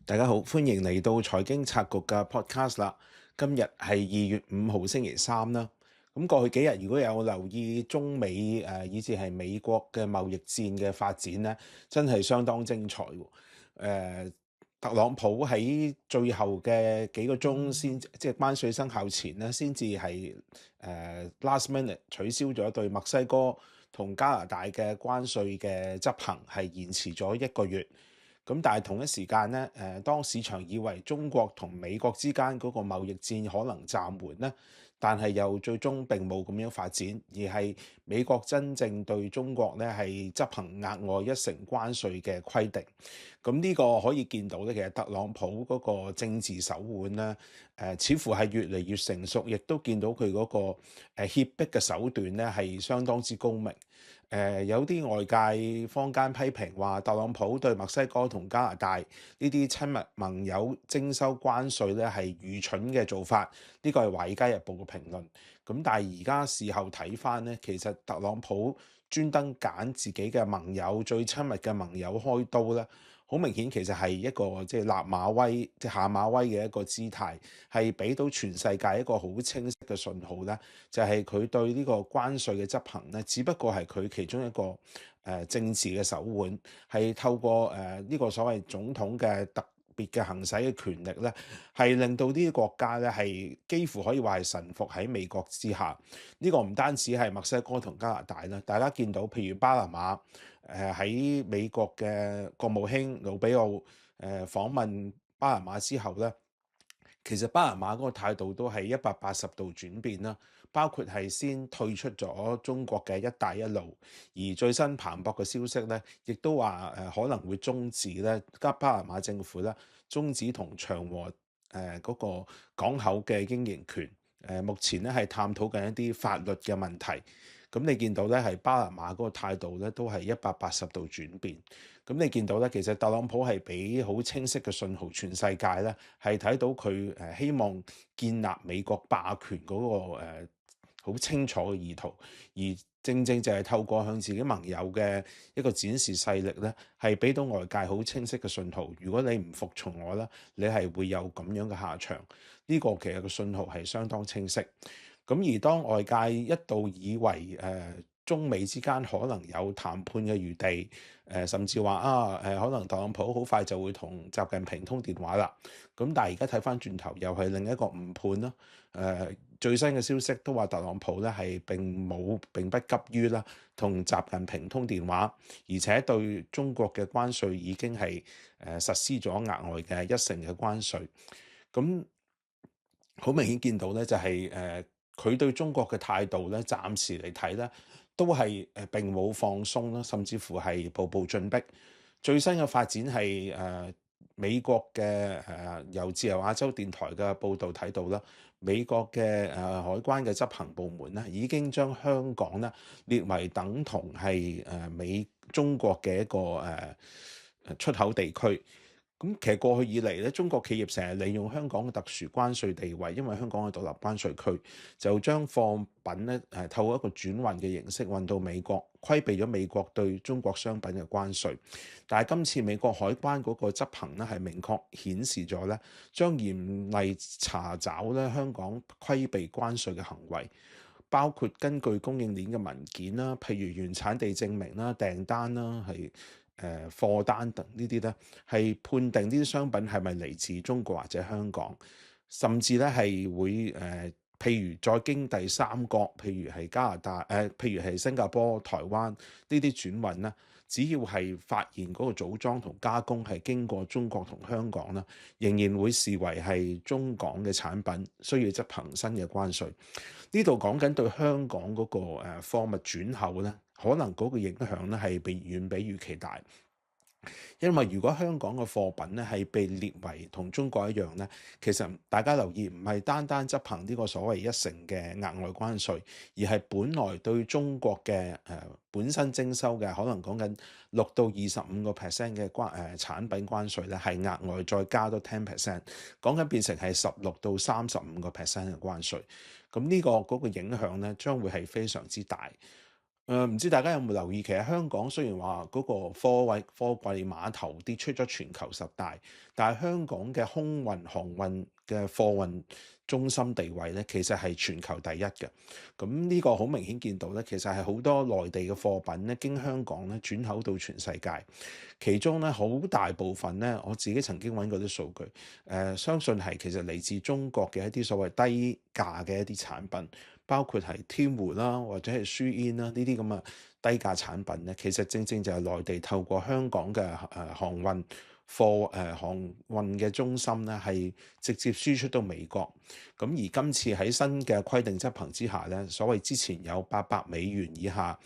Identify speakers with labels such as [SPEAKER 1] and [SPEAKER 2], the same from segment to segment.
[SPEAKER 1] 大家好，歡迎嚟到財經策局嘅 podcast 啦。今日係2月5號星期三啦。咁過去幾日如果有留意中美以至係美國嘅貿易戰嘅發展咧，真係相當精彩喎。特朗普喺最後嘅幾個鐘先，即係關稅生效前咧，先至係last minute 取消咗對墨西哥同加拿大嘅關稅嘅執行，係延遲咗1個月。咁但係同一時間咧，當市場以為中國同美國之間嗰個貿易戰可能暫緩咧，但係又最終並冇咁樣發展，而係美國真正對中國咧係執行額外1成關稅嘅規定。咁呢個可以見到咧，其實特朗普嗰個政治手腕咧，似乎係越嚟越成熟，亦都見到佢嗰個脅迫嘅手段咧係相當之高明。有啲外界坊間批評話，特朗普對墨西哥同加拿大呢啲親密盟友徵收關稅咧係愚蠢嘅做法，呢個係《華爾街日報》嘅評論。咁但係而家事後睇返咧，其實特朗普專登揀自己嘅盟友、最親密嘅盟友開刀咧，好明顯其實係一個即係立馬威、即係下馬威嘅一個姿態，係俾到全世界一個好清晰嘅信號咧，就係佢對呢個關稅嘅執行咧，只不過係佢其中一個政治嘅手腕，係透過呢個所謂總統嘅特別嘅行使嘅權力咧，係令到呢啲國家咧係幾乎可以話係臣服喺美國之下。呢個唔單止係墨西哥同加拿大啦，大家見到譬如巴拿馬喺美國嘅國務卿魯比奧訪問巴拿馬之後咧，其實巴拿馬嗰個態度都係180度轉變啦，包括係先退出咗中國嘅一帶一路，而最新彭博嘅消息咧，亦都話可能會終止咧巴拿馬政府咧終止同長和嗰個港口嘅經營權。目前咧係探討緊一啲法律嘅問題。咁你見到咧係巴拿馬嗰個態度咧都係180度轉變。咁你見到咧，其實特朗普係俾好清晰嘅信號，全世界咧係睇到佢希望建立美國霸權嗰個好清楚嘅意圖，而正正就係透過向自己盟友嘅一個展示勢力咧，係俾到外界好清晰嘅信號。如果你唔服從我啦，你係會有咁樣嘅下場。呢個其實個信號係相當清晰。咁而當外界一度以為中美之間可能有談判嘅餘地，甚至話可能特朗普好快就會同習近平通電話啦。咁但係而家睇翻轉頭，又係另一個誤判啦。最新嘅消息都話特朗普咧係並不急於啦同習近平通電話，而且對中國嘅關稅已經係實施咗額外嘅1成嘅關稅。咁好明顯見到咧，就係佢對中國嘅態度咧，暫時嚟睇咧，都係並冇放鬆啦，甚至乎係步步進逼。最新嘅發展係美國嘅由自由亞洲電台嘅報導睇到啦，美國嘅海關嘅執行部門咧，已經將香港咧列為等同係中國嘅一個出口地區。咁其實過去以嚟咧，中國企業成日利用香港嘅特殊關稅地位，因為香港係獨立關稅區，就將貨品咧透過一個轉運嘅形式運到美國，規避咗美國對中國商品嘅關稅。但係今次美國海關嗰個執行咧係明確顯示咗咧，將嚴厲查找咧香港規避關稅嘅行為，包括根據供應鏈嘅文件啦，譬如原產地證明啦、訂單啦係貨單等呢啲咧，係判定呢啲商品係咪嚟自中國或者香港，甚至咧係會譬如再經第三國，譬如係加拿大譬如係新加坡、台灣呢啲轉運啦，只要係發現嗰個組裝同加工係經過中國同香港啦，仍然會視為係中港嘅產品，需要執行新嘅關稅。呢度講緊對香港嗰個貨物轉口咧，可能嗰個影響咧係遠比預期大。因為如果香港嘅貨品咧係被列為同中國一樣咧，其實大家留意唔係單單執行呢個所謂1成嘅額外關稅，而係本來對中國嘅本身徵收嘅可能講緊6到25%嘅產品關稅咧，係額外再加多10%，講緊變成係16到35%嘅關稅。咁呢個嗰個影響咧，將會係非常之大。唔知大家有冇留意，其實香港雖然話嗰個貨櫃碼頭跌出咗全球10大，但係香港嘅空運航運嘅貨運中心地位咧，其實係全球第一嘅。咁呢個好明顯見到咧，其實係好多內地嘅貨品咧經香港咧轉口到全世界，其中咧好大部分咧，我自己曾經揾過啲數據，相信係其實嚟自中國嘅一啲所謂低價嘅一啲產品。包括係天湖啦，或者係書煙啦，呢啲咁嘅低價產品咧，其實正正就係內地透過香港嘅航運嘅中心咧，係直接輸出到美國。咁而今次喺新嘅規定執行之下咧，所謂之前有$800以下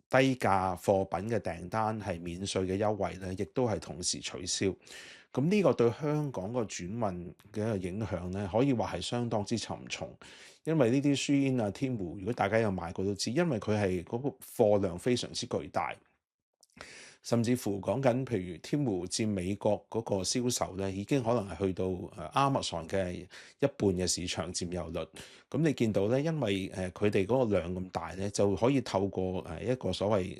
[SPEAKER 1] 低價貨品嘅訂單係免稅嘅優惠咧，亦都係同時取消。咁呢個對香港個轉運嘅一個影響咧，可以話係相當之沉重。因為呢啲書煙啊、天湖，如果大家有買過都知，因為佢係嗰個貨量非常之巨大，甚至乎講緊譬如天湖佔美國嗰個銷售咧，已經可能係去到Amazon嘅一半嘅市場佔有率。咁你見到咧，因為佢哋嗰個量咁大咧，就可以透過一個所謂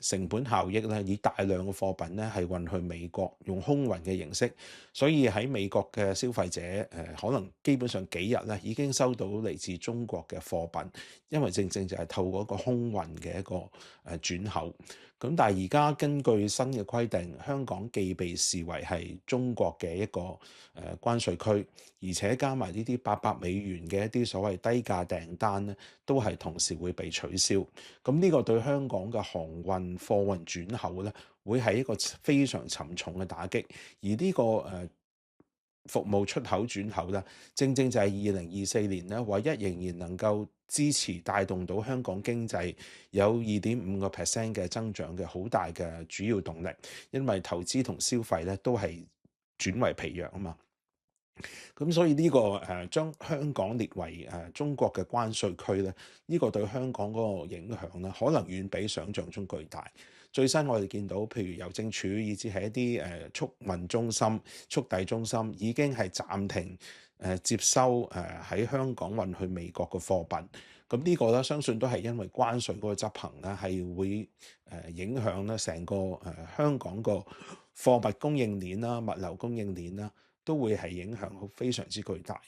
[SPEAKER 1] 成本效益咧，以大量嘅貨品咧係運去美國，用空運嘅形式，所以喺美國嘅消費者可能基本上幾日咧已經收到嚟自中國嘅貨品，因為正正就係透過一個空運嘅一個轉口。咁但係而家根據新嘅規定，香港既被視為係中國嘅一個關稅區，而且加埋呢啲$800嘅一啲所謂低價訂單咧，都係同時會被取消。咁呢個對香港嘅航運貨運轉口咧，會係一個非常沉重嘅打擊。而呢個服務出口轉口咧，正正就係2024年咧，唯一仍然能夠支持帶動到香港經濟有2.5%嘅增長嘅好大嘅主要動力，因為投資同消費咧都係轉為疲弱啊嘛。咁所以呢個將香港列為中國嘅關稅區咧，呢個對香港嗰個影響咧，可能遠比想像中巨大。最新我哋見到，譬如郵政署以至係一啲速運中心、速遞中心，已經係暫停接收喺香港運去美國嘅貨品。咁呢個咧，相信都係因為關稅嗰個執行咧，係會影響咧成個香港個貨物供應鏈啦、物流供應鏈啦，都會係影響非常之巨大。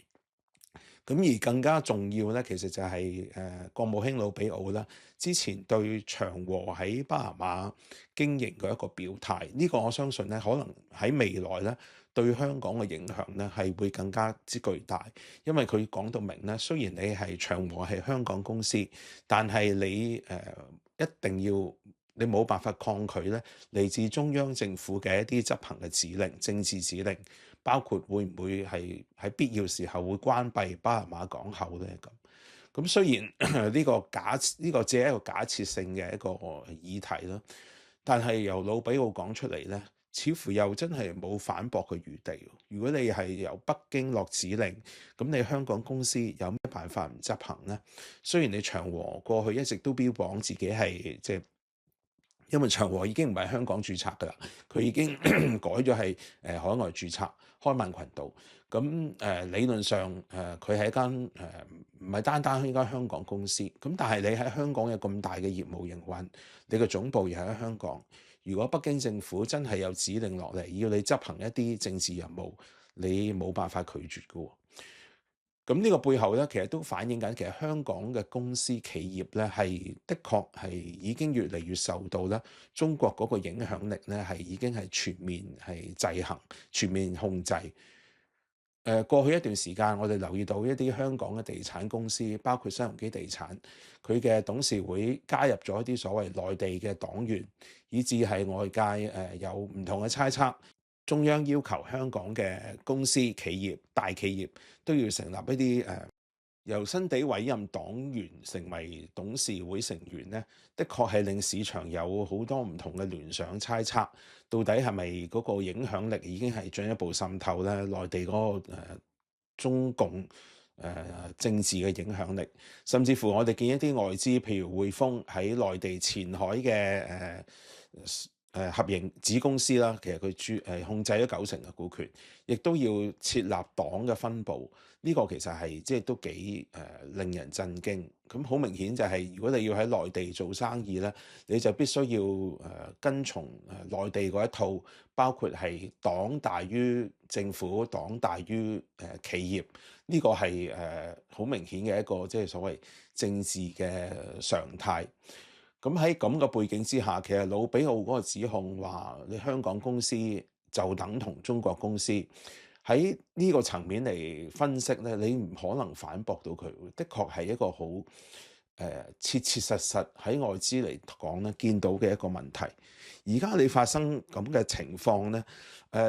[SPEAKER 1] 咁而更加重要咧，其實就係國務卿魯比奧啦，之前對長和喺巴拿馬經營嘅一個表態，呢個我相信咧，可能喺未來咧對香港嘅影響咧係會更加之巨大，因為佢講到明咧，雖然你係長和係香港公司，但係你一定要你冇辦法抗拒咧嚟自中央政府嘅一啲執行嘅指令、政治指令。包括會唔會係喺必要時候會關閉巴拿馬港口咧？咁雖然呢個只係一個假設性嘅一個議題啦，但係由魯比奧講出嚟咧，似乎又真係冇反駁嘅餘地。如果你係由北京落指令，咁你香港公司有咩辦法唔執行咧？雖然你長和過去一直都標榜自己係因為長和已經唔係香港註冊㗎啦，佢已經改咗係海外註冊。開曼群島，咁理論上佢係一間唔係單單一間香港公司，咁但係你喺香港有咁大嘅業務營運，你個總部又喺香港。如果北京政府真係有指令落嚟，要你執行一啲政治任務，你冇辦法拒絕㗎喎。咁呢個背後咧，其實都反映緊，其實香港嘅公司企業咧，係的確係已經越嚟越受到咧中國嗰個影響力咧，係已經係全面係制衡、全面控制。過去一段時間，我哋留意到一啲香港嘅地產公司，包括新鴻基地產，佢嘅董事會加入咗一啲所謂內地嘅黨員，以至係外界有唔同嘅猜測。中央要求香港嘅公司、企業、大企業都要成立一啲由新地委任黨員成為董事會成員咧，的確係令市場有好多唔同嘅聯想猜測，到底係咪嗰個影響力已經係進一步滲透咧？內地嗰個中共政治嘅影響力，甚至乎我哋見一啲外資，譬如匯豐喺內地前海嘅合營子公司啦，其實佢控制咗90%嘅股權，亦都要設立黨嘅分部。呢個其實係即係都幾令人震驚。咁好明顯就係如果你要喺內地做生意咧，你就必須要跟從內地嗰一套，包括係黨大於政府，黨大於企業。呢個係好明顯嘅一個即係所謂政治嘅常態。咁喺咁嘅背景之下，其實魯比奧嗰個指控話你香港公司就等同中國公司，喺呢個層面嚟分析咧，你唔可能反駁到佢。的確係一個好切切實實喺外資嚟講咧見到嘅一個問題。而家你發生咁嘅情況咧，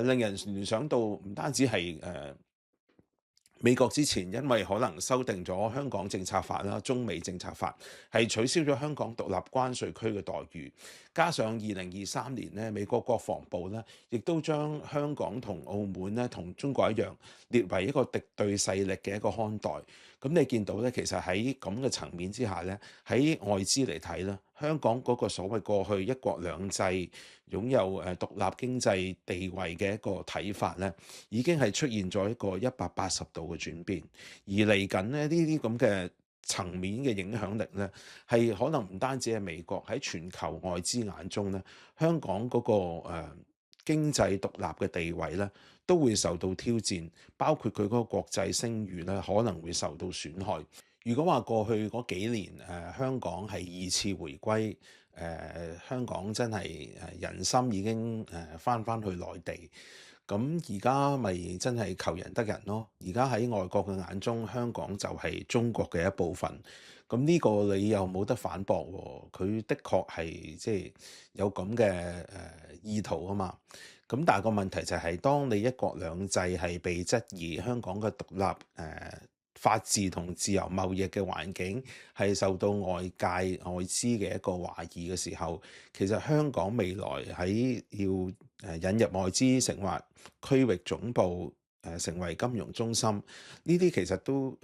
[SPEAKER 1] 令人聯想到唔單止係美國之前因為可能修訂咗香港政策法啦、中美政策法，係取消咗香港獨立關稅區嘅待遇，加上2023年咧，美國國防部咧亦都將香港同澳門咧同中國一樣列為一個敵對勢力嘅一個看待。咁你見到咧，其實喺咁嘅層面之下咧，喺外資嚟睇咧，香港嗰個所謂過去一國兩制擁有獨立經濟地位嘅一個睇法咧，已經係出現咗一個180度嘅轉變。而嚟緊咧呢啲咁嘅層面嘅影響力咧，係可能唔單止係美國，喺全球外資眼中咧，香港嗰個經濟獨立嘅地位咧，都會受到挑戰，包括佢嗰個國際聲譽咧可能會受到損害。如果話過去嗰幾年香港係2次回歸，香港真係人心已經返去內地，咁而家咪真係求仁得仁咯。而家喺外國嘅眼中，香港就係中國嘅一部分。咁呢個你又冇得反駁喎，佢的確係即係有咁嘅意圖啊嘛。咁但係個問題就係，當你一國兩制係被質疑，香港嘅獨立法治同自由貿易嘅環境係受到外資嘅一個懷疑嘅時候，其實香港未來喺要引入外資成為區域總部，成為金融中心，呢啲其實都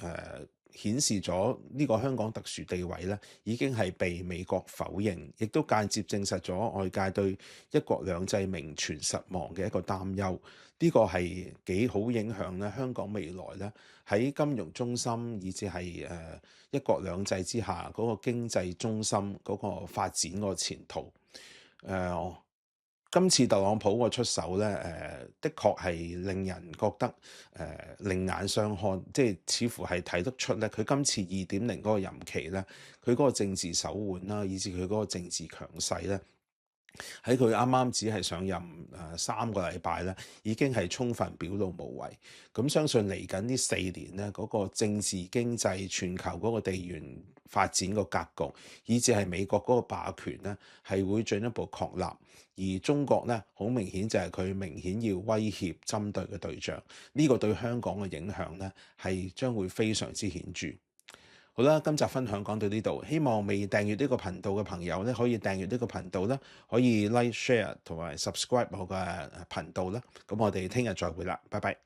[SPEAKER 1] 顯示咗呢個香港特殊地位咧，已經係被美國否認，亦都間接證實咗外界對一國兩制名存實亡嘅一個擔憂。呢個係幾好影響咧香港未來咧喺金融中心以至係一國兩制之下嗰個經濟中心嗰個發展個前途。今次特朗普個出手咧，的確係令人覺得另眼相看，即係似乎係睇得出咧，佢今次2.0嗰個任期咧，佢嗰個政治手腕啦，以至佢嗰個政治強勢咧，喺佢啱啱只係上任3個禮拜咧，已經係充分表露無遺。咁相信嚟緊呢4年咧，嗰個政治經濟全球嗰個地緣發展個格局，以至係美國嗰個霸權咧，係會進一步確立。而中國咧，好明顯就係佢明顯要威脅針對嘅對象。呢個對香港嘅影響咧，係將會非常之顯著。好啦，今集分享講到呢度，希望未訂閱呢個頻道嘅朋友咧，可以訂閱呢個頻道啦，可以 like、share 同埋 subscribe 我嘅頻道啦。咁我哋聽日再會啦，拜拜。